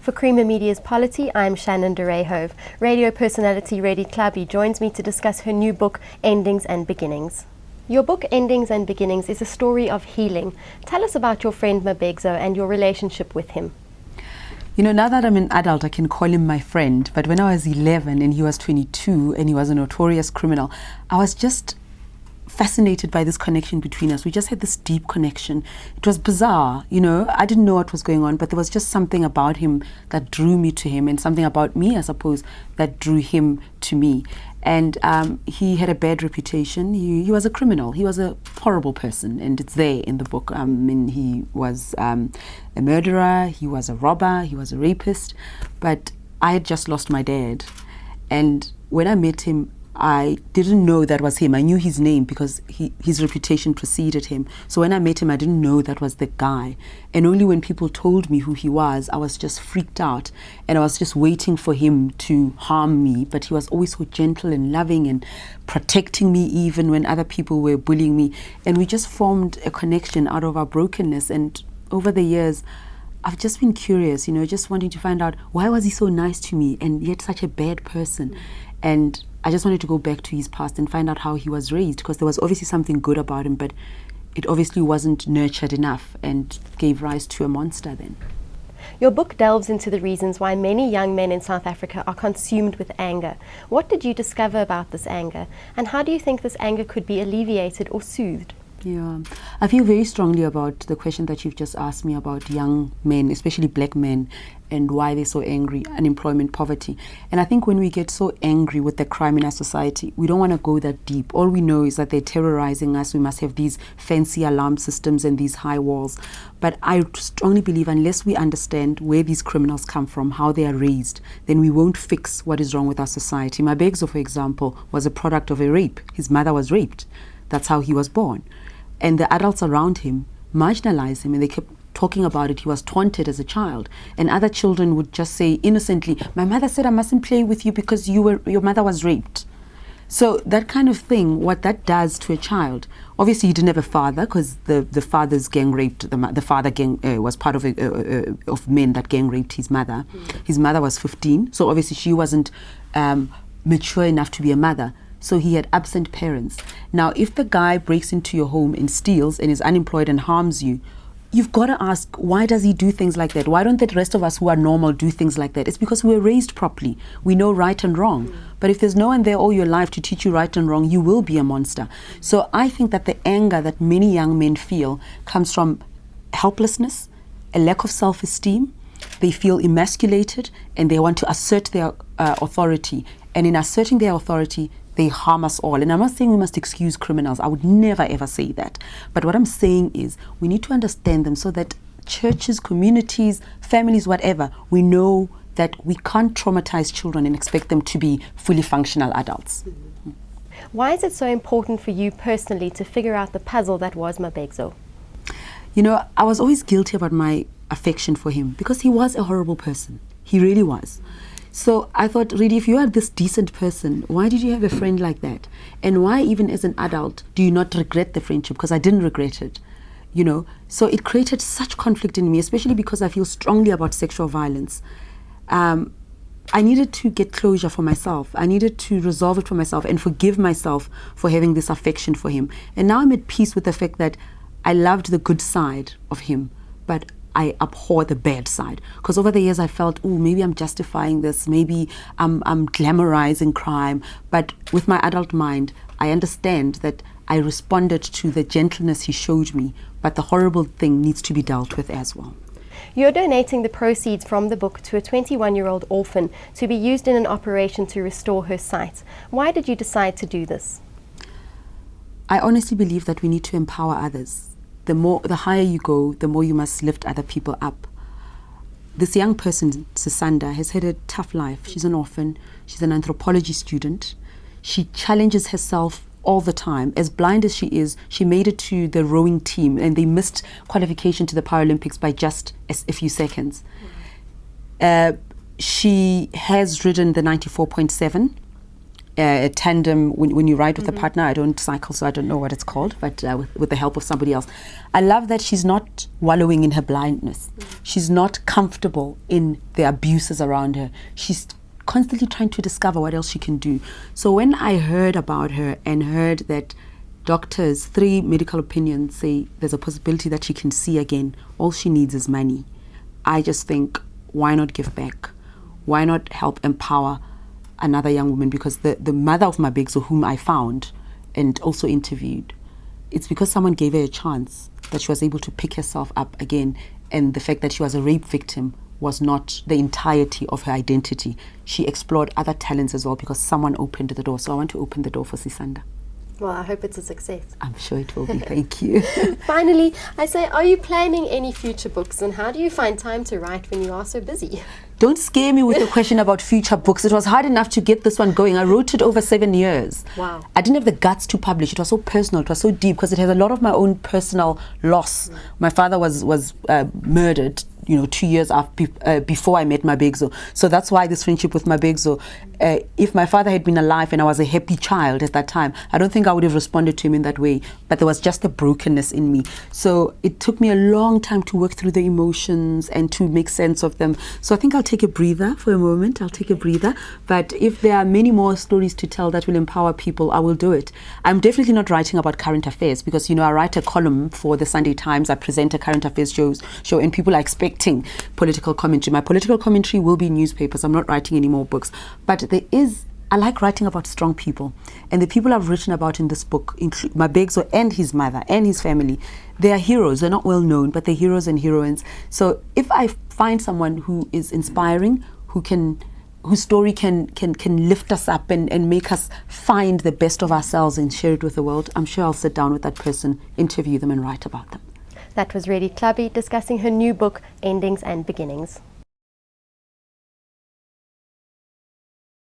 For Creamer Media's Polity, I'm Shannon de Rayhove. Radio personality Redi Tlhabi joins me to discuss her new book, Endings and Beginnings. Your book, Endings and Beginnings, is a story of healing. Tell us about your friend Mabegzo and your relationship with him. You know, now that I'm an adult, I can call him my friend. But when I was 11 and he was 22 and he was a notorious criminal, I was just fascinated by this connection between us. We just had this deep connection. It was bizarre, you know. I didn't know what was going on, but there was just something about him that drew me to him, and something about me, I suppose, that drew him to me. And he had a bad reputation. He was a criminal. He was a horrible person, and it's there in the book. And he was a murderer, he was a robber, he was a rapist. But I had just lost my dad. And when I met him, I didn't know that was him. I knew his name because his reputation preceded him. So when I met him, I didn't know that was the guy. And only when people told me who he was, I was just freaked out. And I was just waiting for him to harm me. But he was always so gentle and loving and protecting me even when other people were bullying me. And we just formed a connection out of our brokenness. And over the years, I've just been curious, you know, just wanting to find out, why was he so nice to me and yet such a bad person? And I just wanted to go back to his past and find out how he was raised, because there was obviously something good about him, but it obviously wasn't nurtured enough and gave rise to a monster then. Your book delves into the reasons why many young men in South Africa are consumed with anger. What did you discover about this anger, and how do you think this anger could be alleviated or soothed? Yeah, I feel very strongly about the question that you've just asked me about young men, especially black men, and why they're so angry, unemployment, poverty. And I think when we get so angry with the crime in our society, we don't want to go that deep. All we know is that they're terrorizing us. We must have these fancy alarm systems and these high walls. But I strongly believe unless we understand where these criminals come from, how they are raised, then we won't fix what is wrong with our society. Mabegzo, for example, was a product of a rape. His mother was raped. That's how he was born. And the adults around him marginalized him, and they kept talking about it. He was taunted as a child, and other children would just say innocently, "My mother said I mustn't play with you because your mother was raped." So that kind of thing, what that does to a child. Obviously, he didn't have a father because the father's gang raped the father gang was part of of men that gang raped his mother. His mother was 15, so obviously she wasn't mature enough to be a mother. So he had absent parents. Now, if the guy breaks into your home and steals and is unemployed and harms you, you've got to ask, why does he do things like that? Why don't the rest of us who are normal do things like that? It's because we were raised properly. We know right and wrong. But if there's no one there all your life to teach you right and wrong, you will be a monster. So I think that the anger that many young men feel comes from helplessness, a lack of self-esteem. They feel emasculated and they want to assert their authority. And in asserting their authority, they harm us all. And I'm not saying we must excuse criminals. I would never ever say that. But what I'm saying is we need to understand them so that churches, communities, families, whatever, we know that we can't traumatize children and expect them to be fully functional adults. Why is it so important for you personally to figure out the puzzle that was Mabegzo? You know, I was always guilty about my affection for him because he was a horrible person. He really was. So I thought, really, if you are this decent person, why did you have a friend like that? And why, even as an adult, do you not regret the friendship? Because I didn't regret it, you know. So it created such conflict in me, especially because I feel strongly about sexual violence. I needed to get closure for myself. I needed to resolve it for myself and forgive myself for having this affection for him. And now I'm at peace with the fact that I loved the good side of him, but I abhor the bad side. Because over the years I felt, oh, maybe I'm justifying this, maybe I'm glamorizing crime. But with my adult mind, I understand that I responded to the gentleness he showed me, but the horrible thing needs to be dealt with as well. You're donating the proceeds from the book to a 21-year-old orphan to be used in an operation to restore her sight. Why did you decide to do this? I honestly believe that we need to empower others. The higher you go, the more you must lift other people up. This young person, Sisanda, has had a tough life. She's an orphan. She's an anthropology student. She challenges herself all the time. As blind as she is, she made it to the rowing team and they missed qualification to the Paralympics by just a few seconds. She has ridden the 94.7 tandem, when you ride with a partner. I don't cycle, so I don't know what it's called, but with the help of somebody else. I love that she's not wallowing in her blindness. She's not comfortable in the abuses around her. She's constantly trying to discover what else she can do. So when I heard about her and heard that doctors, 3 medical opinions say there's a possibility that she can see again, all she needs is money, I just think, why not give back? Why not help empower another young woman? Because the mother of Mabegzo, whom I found and also interviewed, it's because someone gave her a chance that she was able to pick herself up again, and the fact that she was a rape victim was not the entirety of her identity. She explored other talents as well because someone opened the door. So I want to open the door for Sisanda. Well, I hope it's a success. I'm sure it will be. Thank you. Finally, I say, are you planning any future books, and how do you find time to write when you are so busy? Don't scare me with a question about future books. It was hard enough to get this one going. I wrote it over 7 years. Wow. I didn't have the guts to publish. It was so personal. It was so deep because it has a lot of my own personal loss. My father was murdered, 2 years after, before I met Mabegzo. So that's why this friendship with Mabegzo. If my father had been alive and I was a happy child at that time, I don't think I would have responded to him in that way. But there was just a brokenness in me. So it took me a long time to work through the emotions and to make sense of them. So I think I'll take a breather for a moment. I'll take a breather. But if there are many more stories to tell that will empower people, I will do it. I'm definitely not writing about current affairs because, I write a column for the Sunday Times. I present a current affairs show, and people are expecting political commentary. My political commentary will be newspapers. I'm not writing any more books. But I like writing about strong people. And the people I've written about in this book include Mabegzo and his mother and his family. They are heroes. They're not well known, but they're heroes and heroines. So if I find someone who is inspiring, whose story can lift us up and make us find the best of ourselves and share it with the world, I'm sure I'll sit down with that person, interview them, and write about them. That was Redi Tlhabi discussing her new book, Endings and Beginnings.